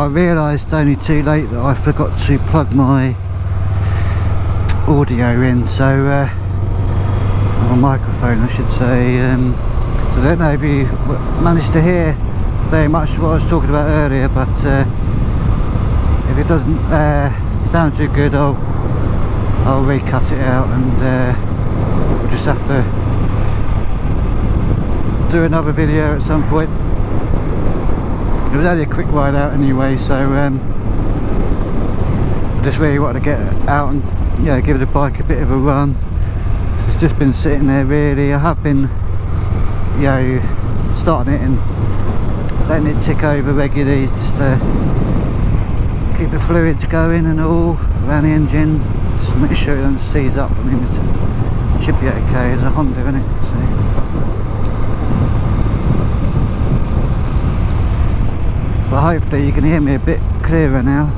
I realised only too late that I forgot to plug my audio in, so or microphone I should say. So I don't know if you managed to hear very much what I was talking about earlier, but if it doesn't sound too good, I'll recut it out, and we'll just have to do another video at some point. It was only a quick ride out anyway, so I just really wanted to get out and give the bike a bit of a run. It's just been sitting there really. I have been starting it and letting it tick over regularly, just to keep the fluids going and all around the engine, just make sure it doesn't seize up. I mean, it should be okay. It's a Honda, isn't it? So but hopefully you can hear me a bit clearer now.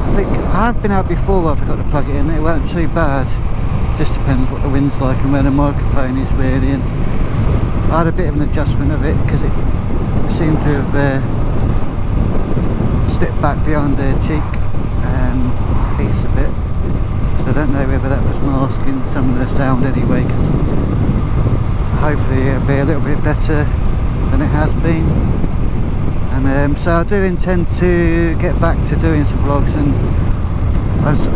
I think I have been out before, I forgot to plug it in. It weren't too bad. Just depends what the wind's like and where the microphone is really. And I had a bit of an adjustment of it because it seemed to have slipped back behind the cheek piece a bit. So I don't know whether that was masking some of the sound anyway, because hopefully it'll be a little bit better than it has been. And so I do intend to get back to doing some vlogs, and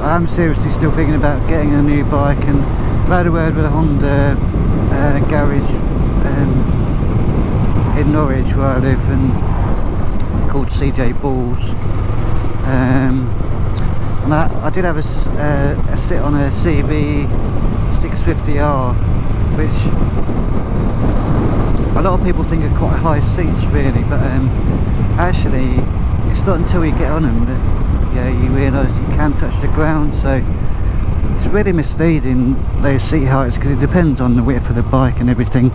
I'm seriously still thinking about getting a new bike, and I've had a word with a Honda garage in Norwich where I live, and called CJ Balls. And I did have a sit on a CB 650R, which a lot of people think are quite high seats really, but actually it's not until you get on them that you realise you can touch the ground. So it's really misleading, those seat heights, because it depends on the width of the bike and everything.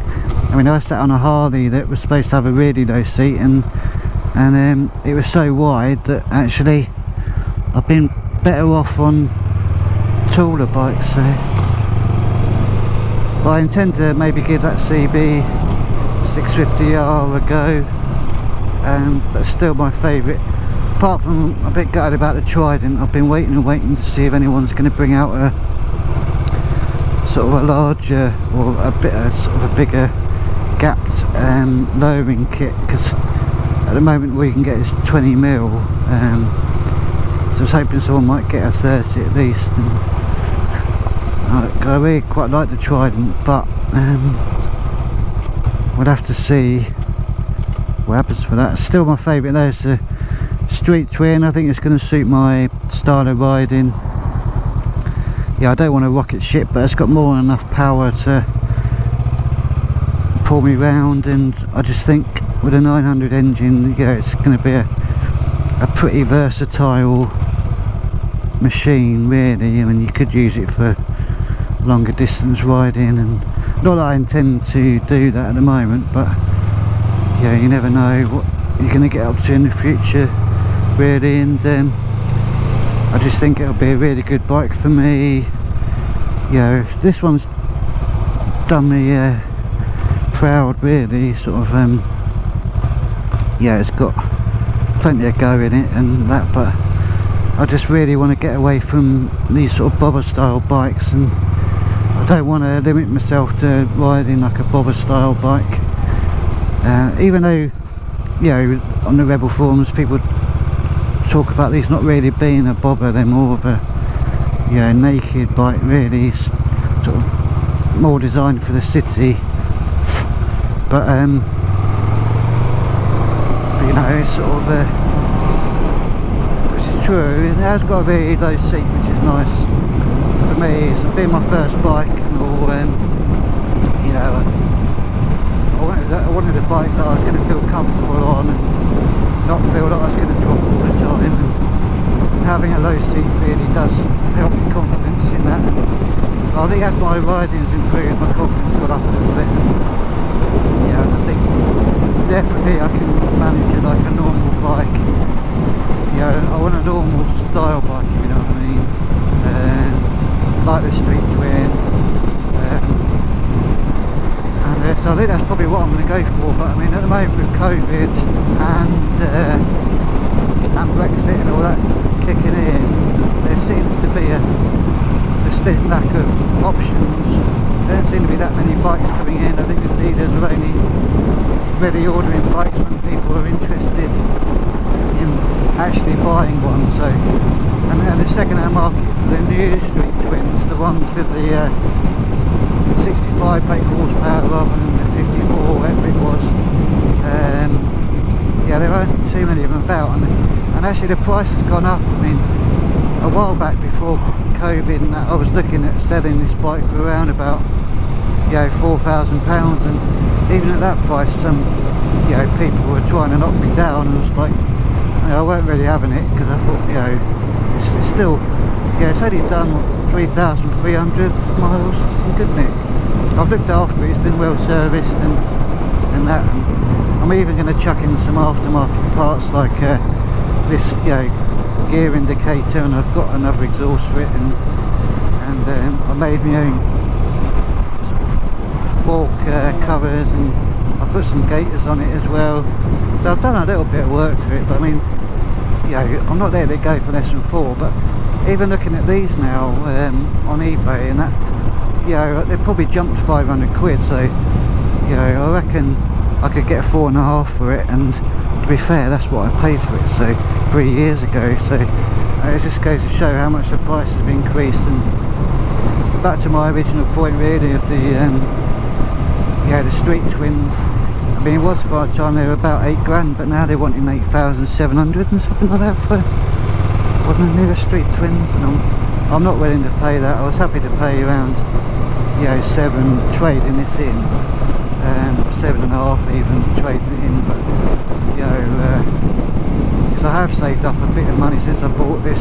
I mean, I sat on a Harley that was supposed to have a really low seat, and it was so wide that actually I've been better off on taller bikes. So but I intend to maybe give that CB 650R a go, but still my favourite. Apart from a bit gutted about the Trident, I've been waiting to see if anyone's going to bring out a sort of a larger or a bit sort of a bigger gapped lowering kit, because at the moment we can get is 20mm. So I was hoping someone might get a 30 at least. And I really quite like the Trident, but we'll have to see what happens for that. Still my favourite though is the Street Twin. I think it's going to suit my style of riding. I don't want a rocket ship, but it's got more than enough power to pull me round, and I just think with a 900 engine, it's going to be a pretty versatile machine really. I mean, you could use it for longer distance riding, and not that I intend to do that at the moment, but you never know what you're going to get up to in the future really. And I just think it'll be a really good bike for me. This one's done me proud really, sort of. It's got plenty of go in it and that, but I just really want to get away from these sort of bobber style bikes, and I don't want to limit myself to riding like a bobber style bike. Even though on the Rebel forums people talk about these not really being a bobber, they're more of a naked bike really, sort of more designed for the city. But it's sort of which is true, it has got a very low seat, which is nice for me. It's been my first bike and all. I wanted a bike that I was going to feel comfortable on and not feel like I was going to drop all the time, and having a low seat really does help me confidence in that. I think as my riding's improved, my confidence got up a little bit. I think definitely I can manage it like a normal bike. I want a normal style bike, if you know what I mean, like the Street Twin. So I think that's probably what moment with COVID and Brexit and all that kicking in, there seems to be a distinct lack of options. There don't seem to be that many bikes coming in. I think the dealers are only really ordering bikes when people are interested in actually buying one. So, and the second-hand market for the new Street Twins, the ones with the 65 brake horsepower rather than the 54, whatever it was, yeah, there aren't too many of them about, and actually the price has gone up. I mean, a while back before COVID and that, I was looking at selling this bike for around about, you know, £4,000, and even at that price some, you know, people were trying to knock me down, and I was like, you know, I weren't really having it, because I thought, you know, it's still, yeah, it's only done 3,300 miles, it's good nick. I've looked after it, it's been well serviced and that, and I'm even going to chuck in some aftermarket parts like this, you know, gear indicator, and I've got another exhaust for it, and I made my own sort of fork covers, and I put some gaiters on it as well. So I've done a little bit of work to it, but I mean, you know, I'm not there to go for less than 4, but even looking at these now on eBay and that, you know, they probably jumped 500 quid, so, you know, I reckon I could get a 4.5 for it, and to be fair, that's what I paid for it, so 3 years ago. So it just goes to show how much the price has increased. And back to my original point really of the yeah, the Street Twins. I mean, it was by the time they were about 8 grand, but now they're wanting 8,700 and something like that for one of the nearest Street Twins, and I'm not willing to pay that. I was happy to pay around, you know, 7 trading this in, 7.5 even trading it in, but you know, because I have saved up a bit of money since I bought this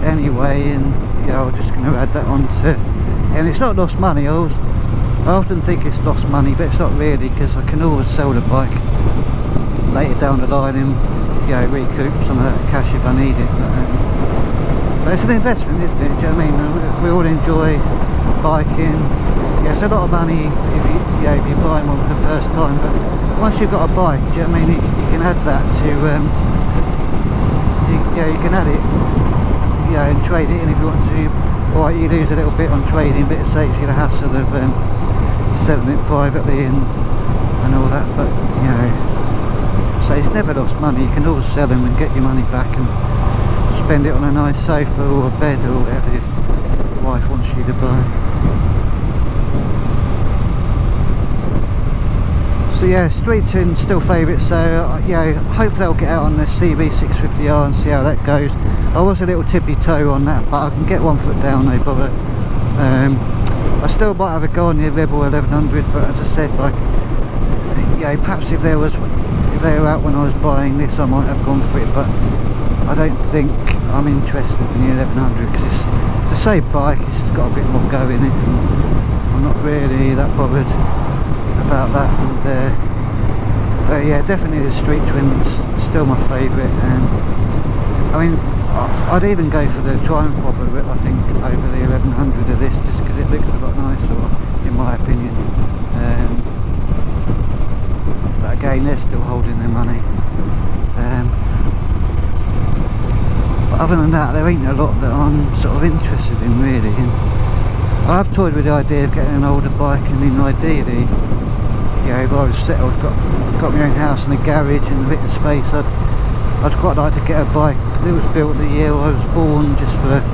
anyway, and you know, I'm just going to add that on to, and it's not lost money. I often think it's lost money, but it's not really, because I can always sell the bike later down the line and, you know, recoup some of that cash if I need it. But it's an investment, isn't it? Do you know what I mean? We all enjoy biking. Yeah, it's a lot of money if you buy one for the first time, but once you've got a bike, do you know what I mean, you can add that to you can add it, you know, and trade it in if you want to. Or you lose a little bit on trading, but it saves you the hassle of selling it privately and all that. But you know, so it's never lost money. You can always sell them and get your money back and spend it on a nice sofa or a bed or whatever your wife wants you to buy. So yeah, Street Twins still favourite, so yeah, hopefully I'll get out on the CB650R and see how that goes. I was a little tippy-toe on that, but I can get 1 foot down, no bother. I still might have a go on the Rebel 1100, but as I said, like, yeah, perhaps if they were out when I was buying this, I might have gone for it, but I don't think I'm interested in the 1100, because it's the same bike, it's just got a bit more go in it, and I'm not really that bothered about that. And yeah, definitely the Street Twins still my favourite. And I mean, I'd even go for the Triumph Bobber, I think, over the 1100 of this, just because it looks a lot nicer, in my opinion. But again, they're still holding their money. But other than that, there ain't a lot that I'm sort of interested in really. And I've toyed with the idea of getting an older bike, and then ideally, you know, if I was settled, got my own house and a garage and a bit of space, I'd quite like to get a bike that was built the year I was born, just for,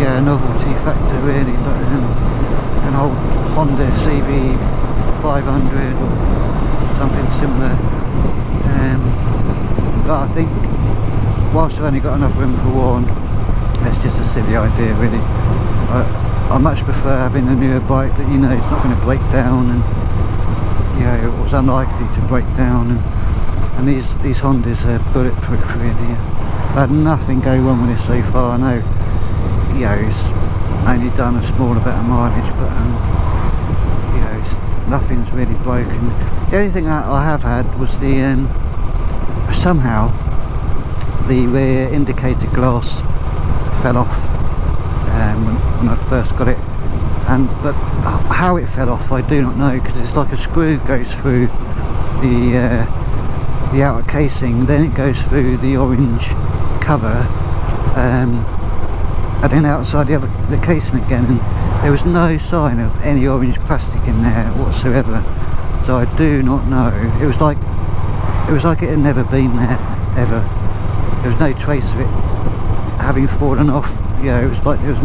yeah, a novelty factor really, but an old Honda CB 500 or something similar. But I think whilst I've only got enough room for one, it's just a silly idea really. I much prefer having a newer bike that you know it's not going to break down, and you know, it was unlikely to break down, and these Hondas are bulletproof really. I've had nothing go wrong with this so far. I know, you know, it's only done a small amount of mileage, but you know, nothing's really broken. The only thing I have had was the somehow the rear indicator glass fell off when I first got it, but how it fell off I do not know, because it's like a screw goes through the outer casing, then it goes through the orange cover, and then outside the casing again, and there was no sign of any orange plastic in there whatsoever. So I do not know. It was like it had never been there ever. There was no trace of it having fallen off. Yeah, it was like there was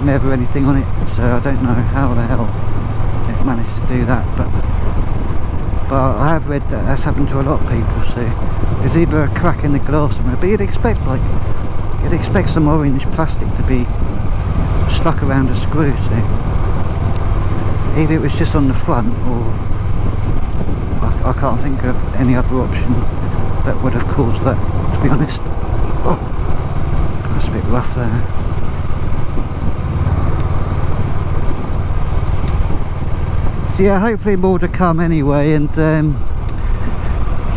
never anything on it. So I don't know how the hell it managed to do that, but I have read that that's happened to a lot of people. So there's either a crack in the glass somewhere, but you'd expect some orange plastic to be stuck around a screw. So either it was just on the front, or I can't think of any other option that would have caused that, to be honest. Oh, that's a bit rough there. So yeah, hopefully more to come anyway. And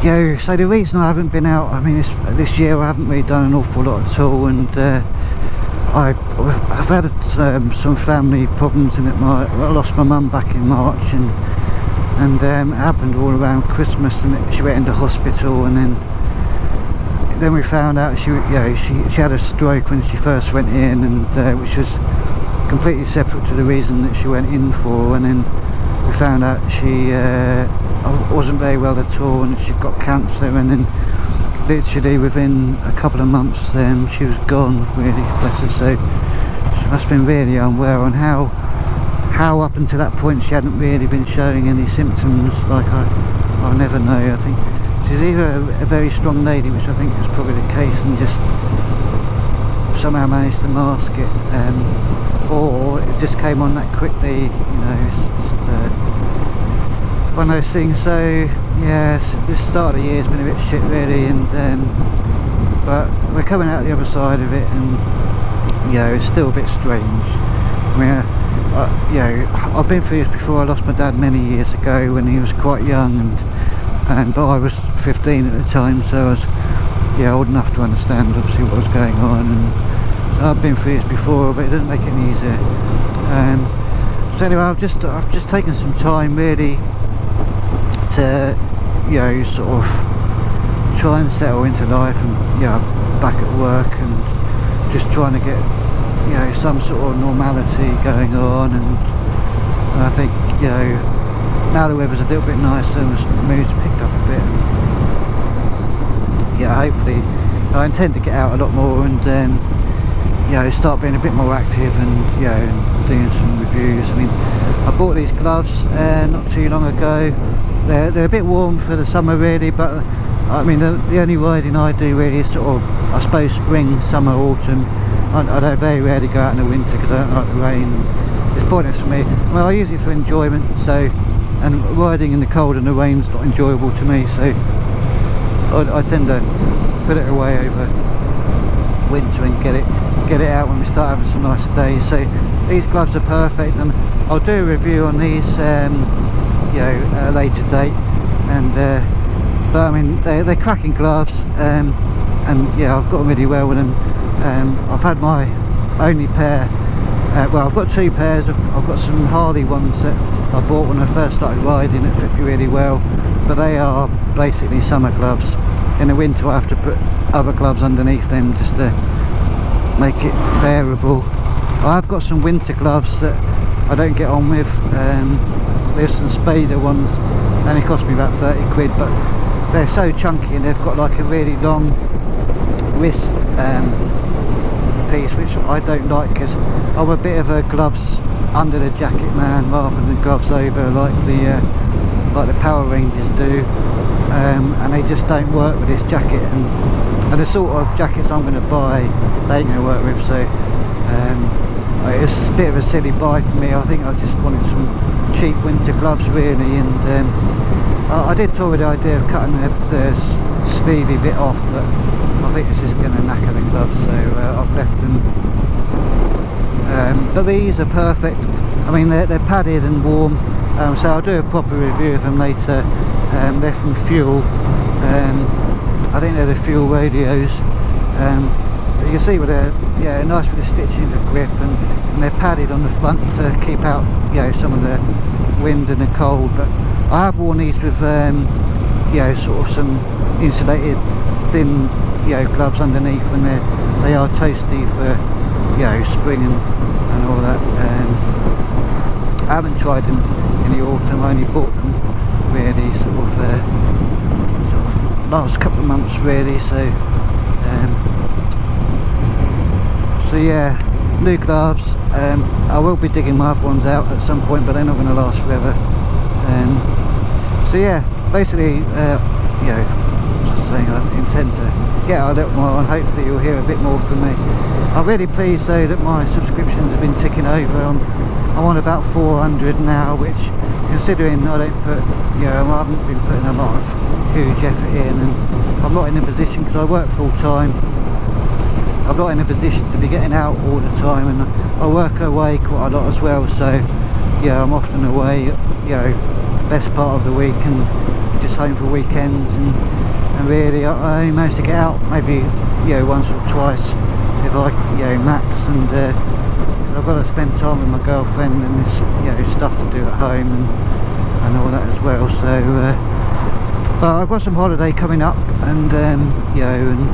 yeah, so the reason I haven't been out, I mean, this year I haven't really done an awful lot at all, and I've had some family problems in it. I lost my mum back in March, and it happened all around Christmas, and she went into hospital, and then we found out she had a stroke when she first went in, and which was completely separate to the reason that she went in for. And then we found out she wasn't very well at all, and she got cancer, and then literally within a couple of months she was gone, really, bless her. So she must have been really unwell, and how up until that point she hadn't really been showing any symptoms, like I'll never know. I think she's either a very strong lady, which I think is probably the case, and just somehow managed to mask it, or it just came on that quickly, you know. It's one of those things. So yeah, this start of the year has been a bit shit, really, and but we're coming out the other side of it, and yeah, it's still a bit strange. I mean, I've been through this before. I lost my dad many years ago when he was quite young, but I was 15 at the time, so I was old enough to understand obviously what was going on, and I've been through this before, but it doesn't make it any easier. So anyway, I've just taken some time really to sort of try and settle into life, and back at work, and just trying to get some sort of normality going on, and I think now the weather's a little bit nicer and the mood's picked up a bit, and hopefully I intend to get out a lot more, and start being a bit more active, and and doing some reviews. I mean, I bought these gloves not too long ago. They're a bit warm for the summer, really, but I mean the only riding I do really is sort of, I suppose, spring, summer, autumn. I don't very rarely go out in the winter because I don't like the rain. It's pointless for me. Well, I use it for enjoyment, so, and riding in the cold and the rain's not enjoyable to me, so I tend to put it away over winter and get it out when we start having some nicer days. So these gloves are perfect, and I'll do a review on these at a later date. And but I mean, they're cracking gloves, and I've got on really well with them. I've had my only pair, well, I've got two pairs. I've got some Harley ones that I bought when I first started riding that fit me really well, but they are basically summer gloves. In the winter I have to put other gloves underneath them just to make it bearable. I've got some winter gloves that I don't get on with. There's some Spader ones, only cost me about 30 quid, but they're so chunky, and they've got like a really long wrist piece, which I don't like, because I'm a bit of a gloves under the jacket man rather than gloves over like the Power Rangers do, and they just don't work with this jacket, and the sort of jackets I'm going to buy they ain't going to work with. So it's a bit of a silly buy for me. I think I just wanted some cheap winter gloves really, and I did toy with the idea of cutting the sleevey bit off, but I think this is going to knacker the gloves, so I've left them. But these are perfect. I mean, they're padded and warm, so I'll do a proper review of them later. They're from Fuel. I think they're the Fuel radios. But you can see with a nice bit of stitching, the grip, and they're padded on the front to keep out some of the wind and the cold. But I have worn these with you know, sort of some insulated thin, you know, gloves underneath, and they are toasty for, you know, spring and all that. I haven't tried them in the autumn. I only bought them really sort of last couple of months really. So yeah, new gloves. I will be digging my other ones out at some point, but they're not going to last forever. So yeah, basically, you know, saying I intend to get out a little more, and hopefully you'll hear a bit more from me. I'm really pleased though that my subscriptions have been ticking over. I'm on about 400 now, which, considering I don't put, you know, I haven't been putting a lot of huge effort in, and I'm not in a position, because I work full time, I'm not in a position to be getting out all the time, and I work away quite a lot as well. So yeah, I'm often away, you know, best part of the week, and just home for weekends, and really I only managed to get out maybe, you know, once or twice if I, you know, max, and I've got to spend time with my girlfriend, and there's, you know, stuff to do at home and all that as well. So but I've got some holiday coming up, and you know, and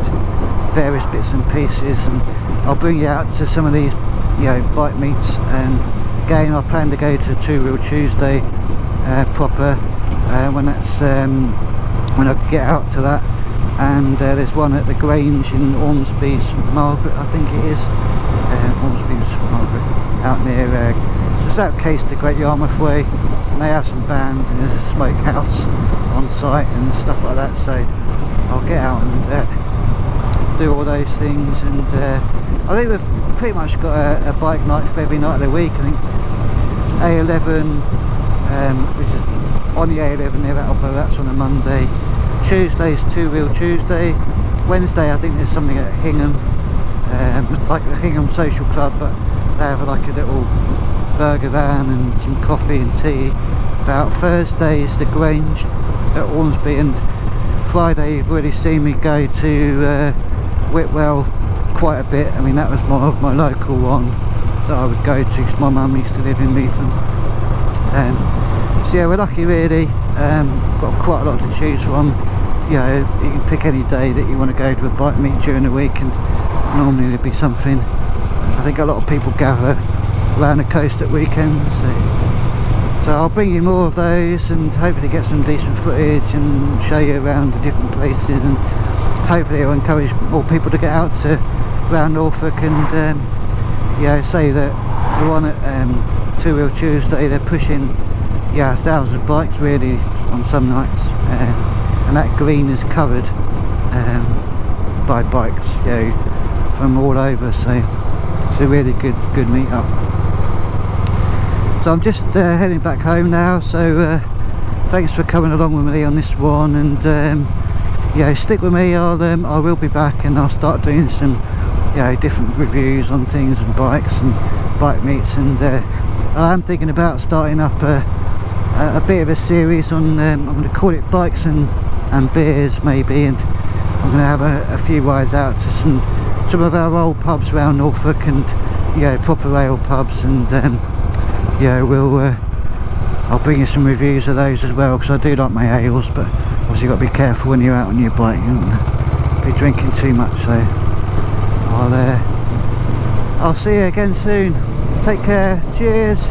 various bits and pieces, and I'll bring you out to some of these, you know, bike meets. And again, I plan to go to Two Wheel Tuesday proper when that's when I get out to that. And there's one at the Grange in Ormsby St Margaret, I think it is. Ormsby St Margaret, out near just out case to Great Yarmouth Way, and they have some bands, and there's a smokehouse on site and stuff like that. So I'll get out and do all those things. And I think we've pretty much got a bike night for every night of the week. I think it's A11, which is on the A11 near Attleborough, that's on a Monday. Tuesday's Two Wheel Tuesday. Wednesday I think there's something at Hingham, like the Hingham Social Club, but they have like a little burger van and some coffee and tea. About Thursday is the Grange at Ormsby, and Friday you've already seen me go to Whitwell quite a bit. I mean, that was my local one that I would go to, because my mum used to live in Meatham. So yeah, we're lucky really. Got quite a lot to choose from. You know, you can pick any day that you want to go to a bike meet during the week, and normally there'll be something. I think a lot of people gather around the coast at weekends, so I'll bring you more of those, and hopefully get some decent footage and show you around the different places, and hopefully it'll encourage more people to get out to around Norfolk. And yeah, say that the one at Two Wheel Tuesday, they're pushing 1,000 bikes really on some nights, and that green is covered by bikes, you know, from all over. So it's a really good meet up. So I'm just heading back home now. So thanks for coming along with me on this one, and yeah, stick with me. I will be back, and I'll start doing some, you know, different reviews on things and bikes and bike meets. And I am thinking about starting up a bit of a series on, I'm going to call it Bikes and Beers maybe, and I'm going to have a few rides out to some of our old pubs around Norfolk, and, you know, proper ale pubs, and yeah, I'll bring you some reviews of those as well, because I do like my ales, but obviously you've got to be careful when you're out on your bike, you don't want to be drinking too much. So I'll see you again soon. Take care, cheers.